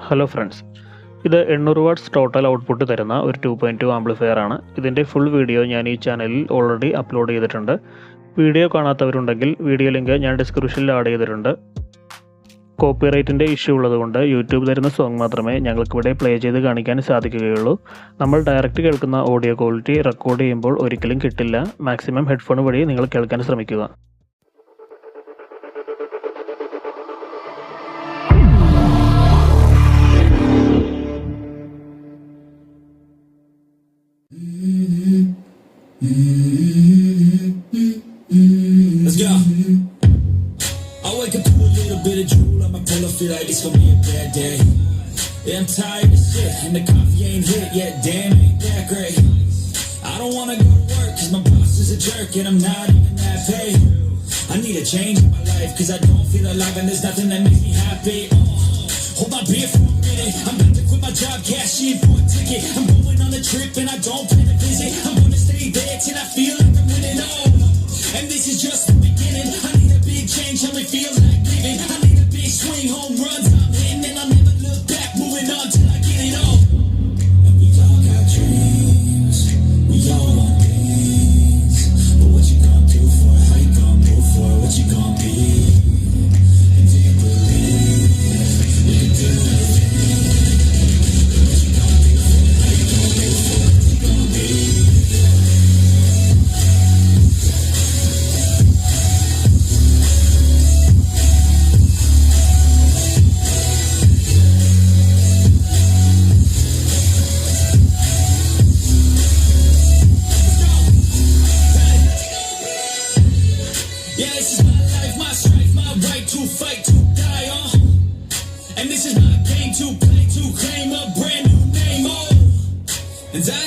Hello friends, ഇത് 800 watts total output തരുന്ന ഒരു 2.2 ആംപ്ലിഫയർ ആണ്. ഇതിൻ്റെ ഫുൾ വീഡിയോ ഞാൻ ഈ ചാനലിൽ ഓൾറെഡി അപ്ലോഡ് ചെയ്തിട്ടുണ്ട്. വീഡിയോ കാണാത്തവരുണ്ടെങ്കിൽ വീഡിയോ ലിങ്ക് ഞാൻ ഡിസ്ക്രിപ്ഷനിൽ ആഡ് ചെയ്തിട്ടുണ്ട്. കോപ്പിറൈറ്റിൻ്റെ ഇഷ്യൂ ഉള്ളതുകൊണ്ട് യൂട്യൂബ് തരുന്ന സോങ് മാത്രമേ ഞങ്ങൾക്കിവിടെ പ്ലേ ചെയ്ത് കാണിക്കാൻ സാധിക്കുകയുള്ളൂ. നമ്മൾ ഡയറക്റ്റ് കേൾക്കുന്ന ഓഡിയോ ക്വാളിറ്റി റെക്കോർഡ് ചെയ്യുമ്പോൾ ഒരിക്കലും കിട്ടില്ല. മാക്സിമം ഹെഡ്ഫോൺ വഴി നിങ്ങൾ കേൾക്കാൻ ശ്രമിക്കുക. Let's go. I wake up to a little bit of drool on my pillow, feel like it's gonna be a bad day. Yeah, I'm tired of shit, and the coffee ain't hit yet, damn, ain't that great. I don't wanna go to work, cause my boss is a jerk, and I'm not even that paid. I need a change in my life, cause I don't feel alive, and there's nothing that makes me happy. Hold my beer for a minute, I'm about to quit my job, cash in for a ticket. I'm going on a trip, and I don't plan to visit. I'm gonna stay there till I feel like I'm winning all. And this is just the beginning. I need a big change, help me feel like living. I need a big swing, home runs, I'm in, and I'll never look back, moving on till I get it all. And we all got dreams, we all want things, but what you gonna do for it? How you gonna move for it? What you gonna be? And do you believe we can do anything? What you gonna do for it? How you gonna move for it? What you gonna be? Yeah, this is my life, my strife, my right to fight, to die on. And this is my game to play, to claim a brand new name, oh. And I